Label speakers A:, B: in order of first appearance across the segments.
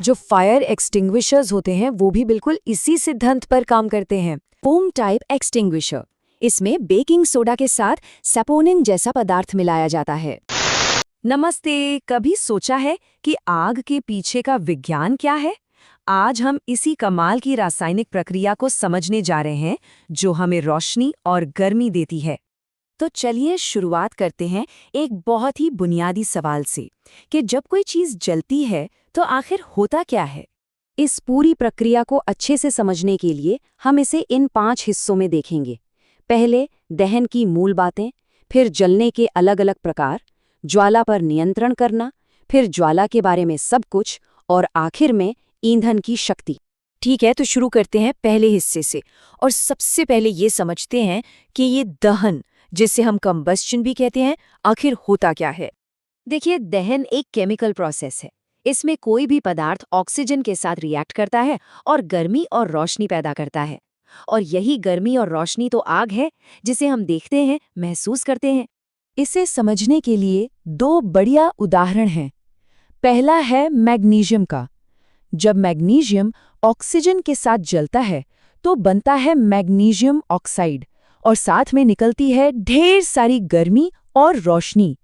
A: जो fire extinguishers होते हैं वो भी बिल्कुल इसी सिद्धांत पर काम करते हैं।
B: फोम टाइप एक्सटिंग्विशर, इसमें बेकिंग सोडा के साथ सैपोनिन जैसा पदार्थ मिलाया जाता है।
A: नमस्ते, कभी सोचा है कि आग के पीछे का विज्ञान क्या है? आज हम इसी कमाल की रासायनिक प्रक्रिया को समझने जा रहे हैं जो हमें रोशनी और गर्मी देती है।
B: तो चलिए शुरुआत करते हैं एक बहुत ही बुनियादी सवाल से कि जब कोई चीज़ जलती है तो आखिर होता क्या है। इस पूरी प्रक्रिया को अच्छे से समझने के लिए हम इसे इन 5 हिस्सों में देखेंगे। पहले दहन की मूल बातें, फिर जलने के अलग अलग प्रकार, ज्वाला पर नियंत्रण करना, फिर ज्वाला के बारे में सब कुछ, और आखिर में ईंधन की शक्ति। ठीक है, तो शुरू करते हैं पहले हिस्से से और सबसे पहले ये समझते हैं कि ये दहन, जिसे हम कंबस्शन भी कहते हैं, आखिर होता क्या है। देखिए, दहन एक केमिकल प्रोसेस है। इसमें कोई भी पदार्थ ऑक्सीजन के साथ रिएक्ट करता है और गर्मी और रोशनी पैदा करता है। और यही गर्मी और रोशनी तो आग है जिसे हम देखते हैं, महसूस करते हैं।
A: इसे समझने के लिए 2 बढ़िया उदाहरण हैं। पहला है मैग्नीशियम का। जब मैग्नीशियम ऑक्सीजन के साथ जलता है तो बनता है मैग्नीशियम ऑक्साइड और साथ में निकलती है ढेर सारी गर्मी और रोशनी।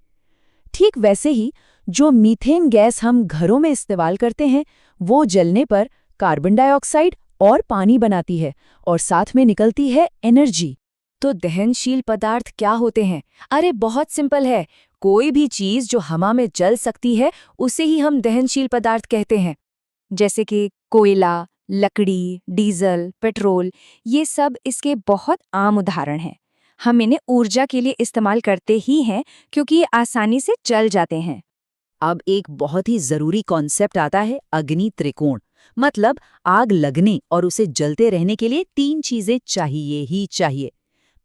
A: ठीक वैसे ही जो मीथेन गैस हम घरों में इस्तेमाल करते हैं वो जलने पर कार्बन डाइऑक्साइड और पानी बनाती है और साथ में निकलती है एनर्जी।
B: तो दहनशील पदार्थ क्या होते हैं? अरे बहुत सिंपल है। कोई भी चीज जो हवा में जल सकती है उसे ही हम दहनशील पदार्थ कहते हैं। जैसे कि कोयला, लकड़ी, डीजल, पेट्रोल, ये सब इसके बहुत आम उदाहरण हैं। हम इन्हें ऊर्जा के लिए इस्तेमाल करते ही हैं क्योंकि ये आसानी से जल जाते हैं।
C: अब एक बहुत ही जरूरी कॉन्सेप्ट आता है, अग्नि त्रिकोण। मतलब आग लगने और उसे जलते रहने के लिए 3 चीजें चाहिए ही चाहिए।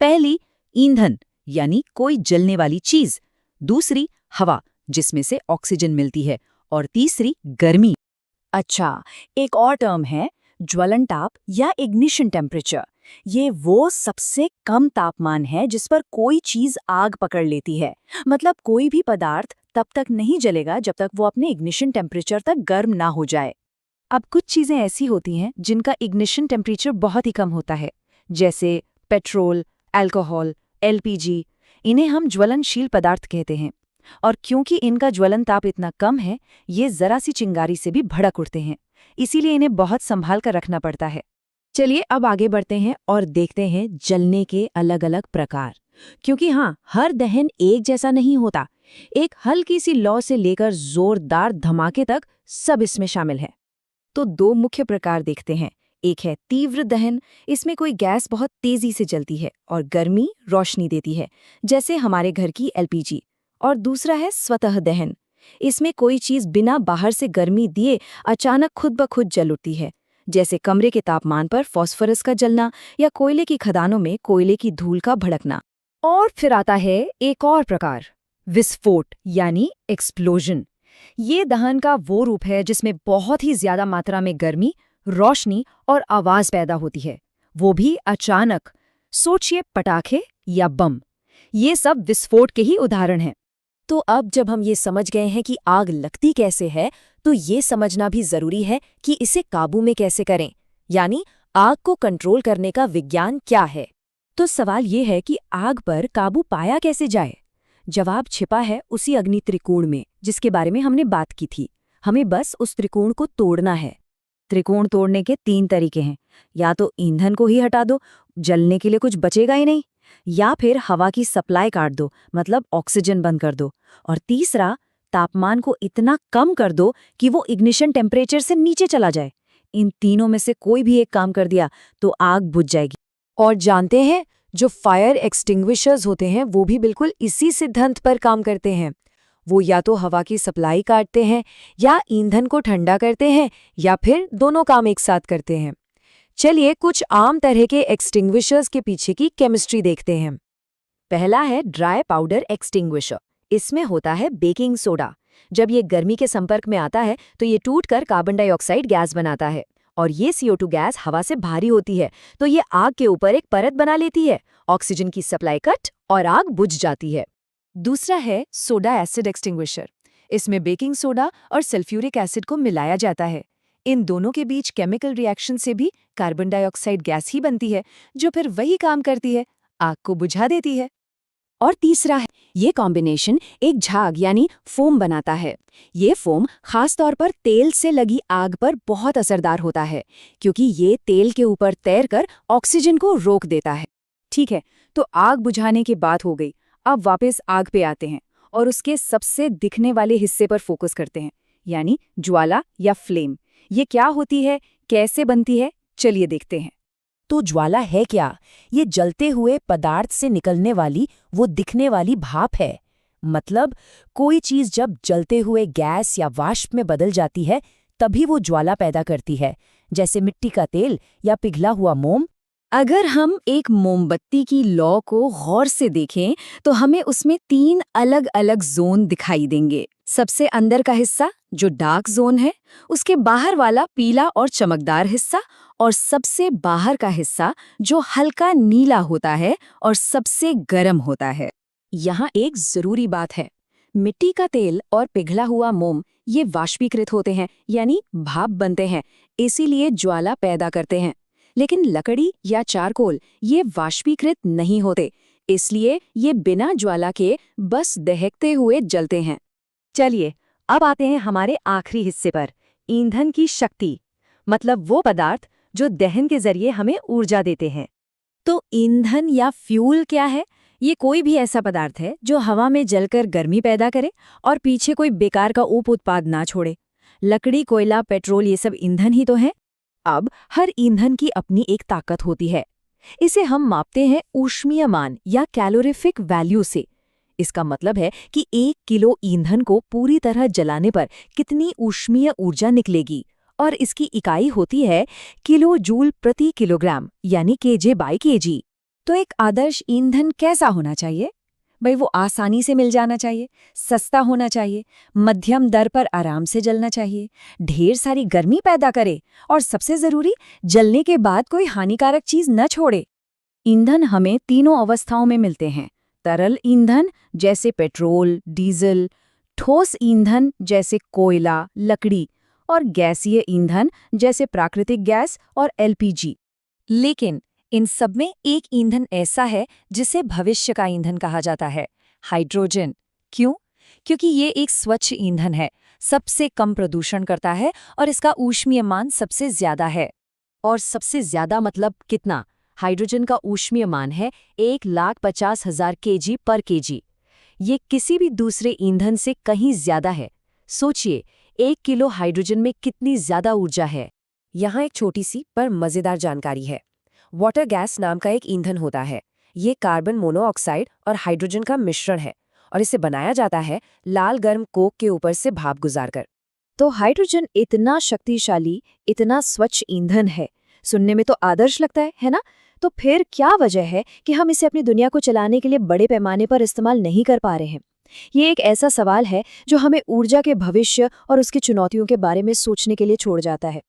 C: पहली, ईंधन यानी कोई जलने वाली चीज। दूसरी, हवा जिसमें से ऑक्सीजन मिलती है। और तीसरी, गर्मी।
B: अच्छा, एक और टर्म है ज्वलन ताप या इग्निशन टेम्परेचर। ये वो सबसे कम तापमान है जिस पर कोई चीज आग पकड़ लेती है। मतलब कोई भी पदार्थ तब तक नहीं जलेगा जब तक वो अपने इग्निशन टेम्परेचर तक गर्म ना हो जाए। अब कुछ चीजें ऐसी होती हैं जिनका इग्निशन टेम्परेचर बहुत ही कम होता है, जैसे पेट्रोल, अल्कोहल, एलपीजी। इन्हें हम ज्वलनशील पदार्थ कहते हैं। और क्योंकि इनका ज्वलन ताप इतना कम है, ये जरा सी चिंगारी से भी भड़क उठते हैं। इसीलिए इन्हें बहुत संभाल कर रखना पड़ता है।
A: चलिए अब आगे बढ़ते हैं और देखते हैं जलने के अलग अलग प्रकार। क्योंकि हाँ, हर दहन एक जैसा नहीं होता। एक हल्की सी लौ से लेकर जोरदार धमाके तक सब इसमें शामिल है।
B: तो 2 मुख्य प्रकार देखते हैं। एक है तीव्र दहन, इसमें कोई गैस बहुत तेजी से जलती है और गर्मी, रोशनी देती है, जैसे हमारे घर की एलपीजी। और दूसरा है स्वतः दहन। इसमें कोई चीज बिना बाहर से गर्मी दिए अचानक खुद ब खुद जल उठती है, जैसे कमरे के तापमान पर फास्फोरस का जलना या कोयले की खदानों में कोयले की धूल का भड़कना। और फिर आता है एक और प्रकार, विस्फोट यानी एक्सप्लोजन। ये दहन का वो रूप है जिसमें बहुत ही ज्यादा मात्रा में गर्मी, रोशनी और आवाज पैदा होती है, वो भी अचानक। सोचिए पटाखे या बम, ये सब विस्फोट के ही उदाहरण हैं। तो अब जब हम ये समझ गए हैं कि आग लगती कैसे है, तो ये समझना भी जरूरी है कि इसे काबू में कैसे करें, यानी आग को कंट्रोल करने का विज्ञान क्या है। तो सवाल ये है कि आग पर काबू पाया कैसे जाए। जवाब छिपा है उसी अग्नि त्रिकोण में जिसके बारे में हमने बात की थी। हमें बस उस त्रिकोण को तोड़ना है। त्रिकोण तोड़ने के 3 तरीके हैं। या तो ईंधन को ही हटा दो, जलने के लिए कुछ बचेगा ही नहीं, या फिर हवा की सप्लाई काट दो, मतलब ऑक्सीजन बंद कर दो, और तीसरा, तापमान को इतना कम कर दो कि वो इग्निशन टेम्परेचर से नीचे चला जाए। इन तीनों में से कोई भी एक काम कर दिया तो आग बुझ जाएगी।
A: और जानते हैं, जो फायर एक्सटिंग्विशर्स होते हैं वो भी बिल्कुल इसी सिद्धांत पर काम करते हैं। वो या तो हवा की सप्लाई काटते हैं, या ईंधन को ठंडा करते हैं, या फिर दोनों काम एक साथ करते हैं। चलिए कुछ आम तरह के एक्सटिंग्विशर्स के पीछे की केमिस्ट्री देखते हैं।
B: पहला है ड्राई पाउडर एक्सटिंग्विशर। इसमें होता है बेकिंग सोडा। जब ये गर्मी के संपर्क में आता है तो ये टूटकर कार्बन डाइऑक्साइड गैस बनाता है, और ये CO2 गैस हवा से भारी होती है तो ये आग के ऊपर एक परत बना लेती है। ऑक्सीजन की सप्लाई कट और आग बुझ जाती है। दूसरा है सोडा एसिड एक्सटिंग्विशर। इसमें बेकिंग सोडा और सल्फ्यूरिक एसिड को मिलाया जाता है। इन दोनों के बीच केमिकल रिएक्शन से भी कार्बन डाइऑक्साइड गैस ही बनती है, जो फिर वही काम करती है, आग को बुझा देती है।
A: और तीसरा है, ये कॉम्बिनेशन एक झाग यानी फोम बनाता है। ये फोम खास तौर पर तेल से लगी आग पर बहुत असरदार होता है, क्योंकि ये तेल के ऊपर तैरकर ऑक्सीजन को रोक देता है।
B: ठीक है, तो आग बुझाने की बात हो गई। अब वापस आग पे आते हैं और उसके सबसे दिखने वाले हिस्से पर फोकस करते हैं, यानी ज्वाला या फ्लेम। ये क्या होती है, कैसे बनती है, चलिए देखते हैं।
A: तो ज्वाला है क्या? ये जलते हुए पदार्थ से निकलने वाली वो दिखने वाली भाप है। मतलब कोई चीज जब जलते हुए गैस या वाष्प में बदल जाती है, तभी वो ज्वाला पैदा करती है, जैसे मिट्टी का तेल या पिघला हुआ मोम।
B: अगर हम एक मोमबत्ती की लौ को गौर से देखें तो हमें उसमें 3 अलग-अलग जोन दिखाई देंगे। सबसे अंदर का हिस्सा जो डार्क जोन है, उसके बाहर वाला पीला और चमकदार हिस्सा, और सबसे बाहर का हिस्सा जो हल्का नीला होता है और सबसे गर्म होता है।
A: यहाँ एक जरूरी बात है, मिट्टी का तेल और पिघला हुआ मोम ये वाष्पीकृत होते हैं, यानी भाप बनते हैं, इसीलिए ज्वाला पैदा करते हैं। लेकिन लकड़ी या चारकोल ये वाष्पीकृत नहीं होते, इसलिए ये बिना ज्वाला के बस दहकते हुए जलते हैं।
C: चलिए अब आते हैं हमारे आखिरी हिस्से पर, ईंधन की शक्ति, मतलब वो पदार्थ जो दहन के जरिए हमें ऊर्जा देते हैं। तो ईंधन या फ्यूल क्या है? ये कोई भी ऐसा पदार्थ है जो हवा में जलकर गर्मी पैदा करे और पीछे कोई बेकार का उप उत्पाद ना छोड़े। लकड़ी, कोयला, पेट्रोल ये सब ईंधन ही तो हैं। अब हर ईंधन की अपनी एक ताकत होती है। इसे हम मापते हैं ऊष्मीय मान या कैलोरीफिक वैल्यू से। इसका मतलब है कि 1 किलो ईंधन को पूरी तरह जलाने पर कितनी ऊष्मीय ऊर्जा निकलेगी, और इसकी इकाई होती है किलो जूल प्रति किलोग्राम, यानी kJ/kg।
B: तो एक आदर्श ईंधन कैसा होना चाहिए? भाई वो आसानी से मिल जाना चाहिए, सस्ता होना चाहिए, मध्यम दर पर आराम से जलना चाहिए, ढेर सारी गर्मी पैदा करे, और सबसे जरूरी, जलने के बाद कोई हानिकारक चीज न छोड़े। ईंधन हमें तीनों अवस्थाओं में मिलते हैं। तरल ईंधन जैसे पेट्रोल, डीजल, ठोस ईंधन जैसे कोयला, लकड़ी, और गैसीय ईंधन जैसे प्राकृतिक गैस और LPG। लेकिन इन सब में एक ईंधन ऐसा है जिसे भविष्य का ईंधन कहा जाता है, हाइड्रोजन। क्यों? क्योंकि ये एक स्वच्छ ईंधन है, सबसे कम प्रदूषण करता है और इसका ऊष्मीय मान सबसे ज्यादा है।
A: और सबसे ज्यादा मतलब कितना? हाइड्रोजन का ऊष्मीय मान है 1,50,000 kg/kg। ये किसी भी दूसरे ईंधन से कहीं ज्यादा है। सोचिए, 1 किलो हाइड्रोजन में कितनी ज्यादा ऊर्जा है।
D: यहाँ एक छोटी सी पर मजेदार जानकारी है। वाटर गैस नाम का एक ईंधन होता है। ये कार्बन मोनोऑक्साइड और हाइड्रोजन का मिश्रण है, और इसे बनाया जाता है लाल गर्म कोक के ऊपर से भाप गुजारकर।
B: तो हाइड्रोजन इतना शक्तिशाली, इतना स्वच्छ ईंधन है, सुनने में तो आदर्श लगता है ना? तो फिर क्या वजह है कि हम इसे अपनी दुनिया को चलाने के लिए बड़े पैमाने पर इस्तेमाल नहीं कर पा रहे हैं? ये एक ऐसा सवाल है जो हमें ऊर्जा के भविष्य और उसकी चुनौतियों के बारे में सोचने के लिए छोड़ जाता है।